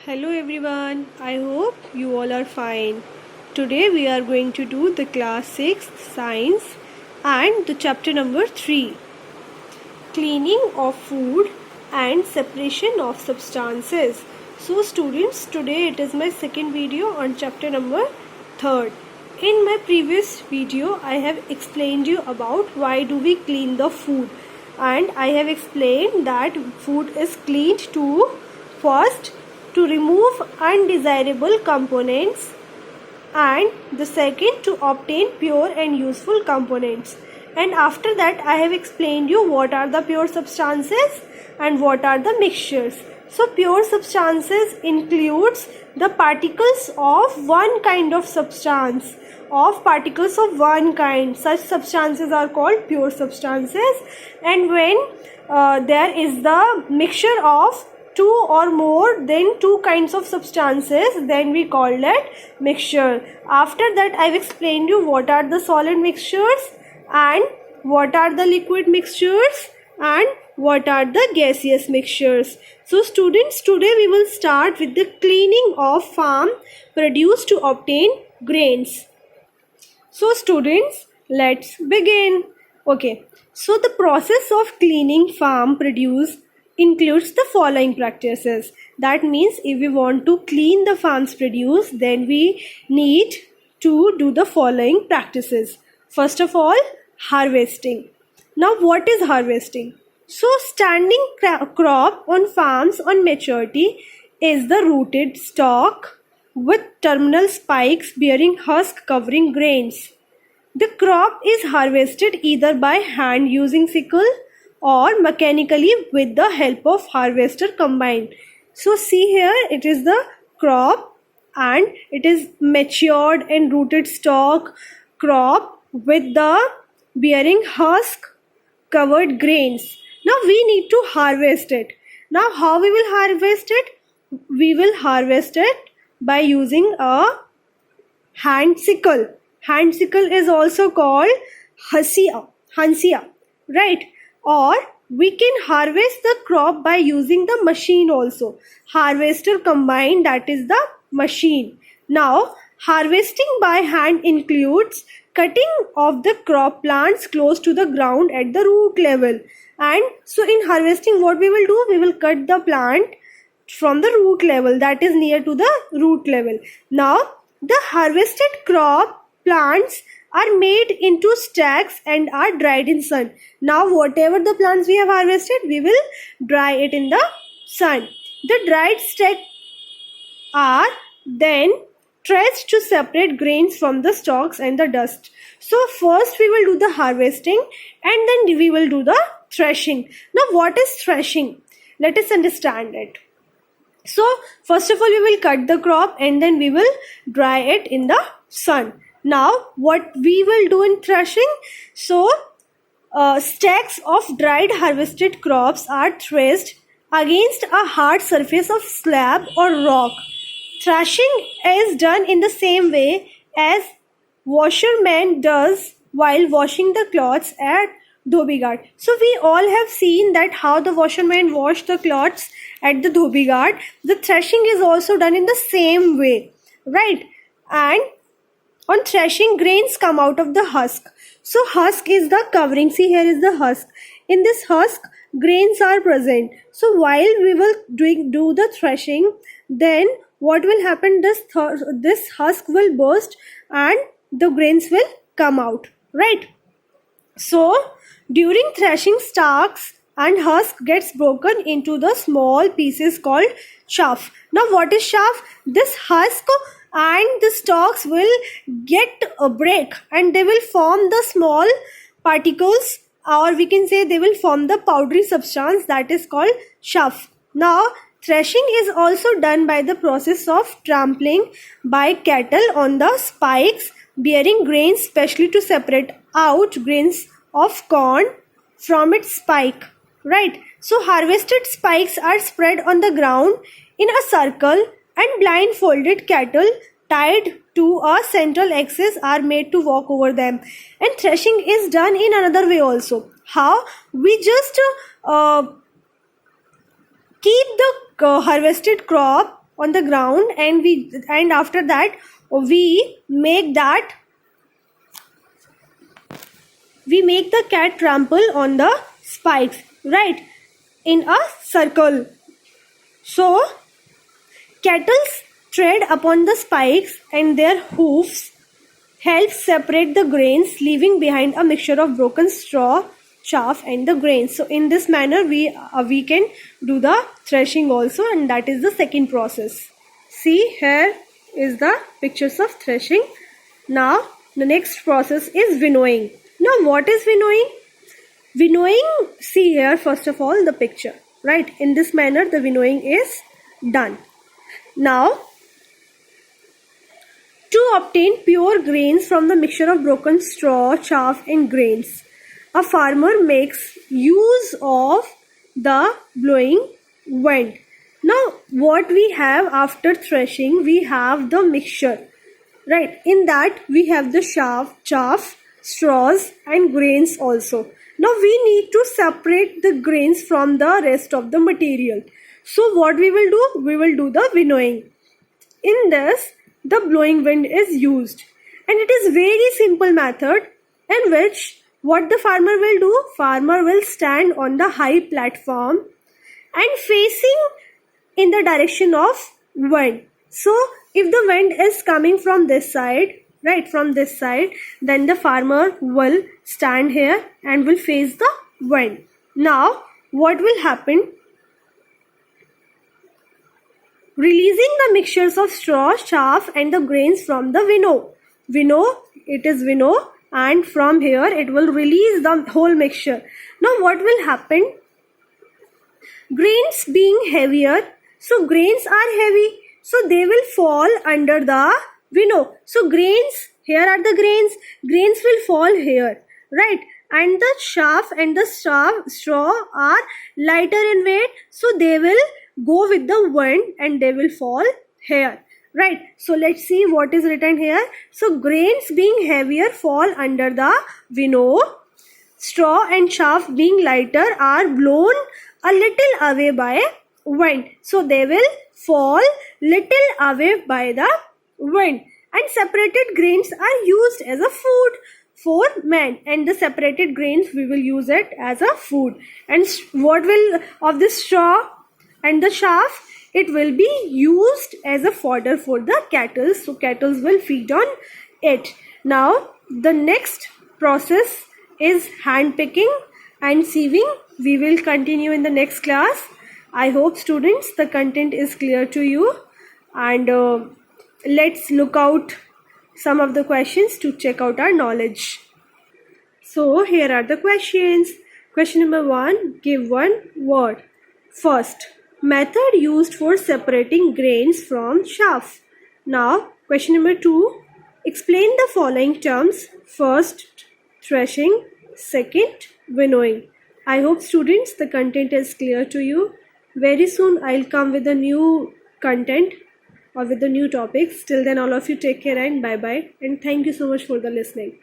Hello everyone, I hope you all are fine. Today we are going to do the class 6 science and the chapter number 3, cleaning of food and separation of substances. So students, today it is my second video on chapter number 3. In my previous video I have explained you about why do we clean the food, and I have explained that food is cleaned to first to remove undesirable components, and the second to obtain pure and useful components. And after that I have explained you what are the pure substances and what are the mixtures. So pure substances includes the particles of one kind of substance, of particles of one kind. Such substances are called pure substances. And when there is the mixture of two or more than two kinds of substances, then we call that mixture. After that I have explained you what are the solid mixtures and what are the liquid mixtures and what are the gaseous mixtures. So students, today we will start with the cleaning of farm produce to obtain grains. So students, let's begin. Okay, so the process of cleaning farm produce includes the following practices. That means if we want to clean the farm's produce, then we need to do the following practices. First of all, harvesting. Now what is harvesting? So standing crop on farms on maturity is the rooted stalk with terminal spikes bearing husk covering grains. The crop is harvested either by hand using sickle or mechanically with the help of harvester combined. So see here, it is the crop and it is matured and rooted stalk crop with the bearing husk covered grains. Now we need to harvest it. Now how we will harvest it? We will harvest it by using a hand sickle. Hand sickle is also called hansia, right? Or we can harvest the crop by using the machine also. Harvester combined, that is the machine. Now harvesting by hand includes cutting of the crop plants close to the ground at the root level. And so in harvesting what we will do? We will cut the plant from the root level, that is near to the root level. Now the harvested crop plants are made into stacks and are dried in sun. Now whatever the plants we have harvested, we will dry it in the sun. The dried stacks are then threshed to separate grains from the stalks and the dust. So first we will do the harvesting and then we will do the threshing. Now what is threshing? Let us understand it. So first of all we will cut the crop and then we will dry it in the sun. Now what we will do in threshing? So stacks of dried harvested crops are threshed against a hard surface of slab or rock. Threshing is done in the same way as washerman does while washing the clothes at dhobi ghat. So we all have seen that how the washerman wash the clothes at the dhobi ghat. The threshing is also done in the same way, right? And on threshing, grains come out of the husk. So husk is the covering. See, here is the husk. In this husk, grains are present. So while we will do the threshing, then what will happen? This husk will burst and the grains will come out, right? So during threshing, stalks and husk gets broken into the small pieces called chaff. Now what is chaff? This husk and the stalks will get a break and they will form the small particles, or we can say they will form the powdery substance that is called chaff. Now threshing is also done by the process of trampling by cattle on the spikes bearing grains, specially to separate out grains of corn from its spike, right? So harvested spikes are spread on the ground in a circle and blindfolded cattle tied to a central axis are made to walk over them. And threshing is done in another way also. How? We just keep the harvested crop on the ground, and after that we make the cat trample on the spikes, right, in a circle. So cattle tread upon the spikes and their hoofs help separate the grains, leaving behind a mixture of broken straw, chaff and the grains. So in this manner we can do the threshing also, and that is the second process. See, here is the pictures of threshing. Now the next process is winnowing. Now what is winnowing? Winnowing, see here first of all the picture, right? In this manner the winnowing is done. Now, to obtain pure grains from the mixture of broken straw, chaff and grains, a farmer makes use of the blowing wind. Now, what we have after threshing, we have the mixture, right? In that we have the chaff, straws and grains also. Now we need to separate the grains from the rest of the material. So what we will do? We will do the winnowing. In this, the blowing wind is used, and it is very simple method in which what the farmer will do? Farmer will stand on the high platform and facing in the direction of wind. So if the wind is coming from this side, right, from this side, then the farmer will stand here and will face the wind. Now what will happen? Releasing the mixtures of straw, chaff and the grains from the winnow. It is winnow, and from here it will release the whole mixture. Now what will happen? Grains being heavier, so grains are heavy, so they will fall under the winnow. So grains, here are the grains will fall here, right? And the chaff and the straw are lighter in weight, so they will go with the wind and they will fall here, right? So let's see what is written here. So grains being heavier fall under the winnow, straw and chaff being lighter are blown a little away by wind, so they will fall little away by the wind. And separated grains are used as a food for man, and the separated grains we will use it as a food. And what will of this straw and the chaff, it will be used as a fodder for the cattle, so cattle will feed on it. Now the next process is hand picking and sieving. We will continue in the next class. I hope students the content is clear to you, and let's look out some of the questions to check out our knowledge. So here are the questions. Question number 1, give one word. First, method used for separating grains from chaff. Now question number 2, explain the following terms. First, threshing. Second, winnowing. I hope students the content is clear to you. Very soon I'll come with a new content or with the new topics. Till then all of you take care and bye bye, and thank you so much for the listening.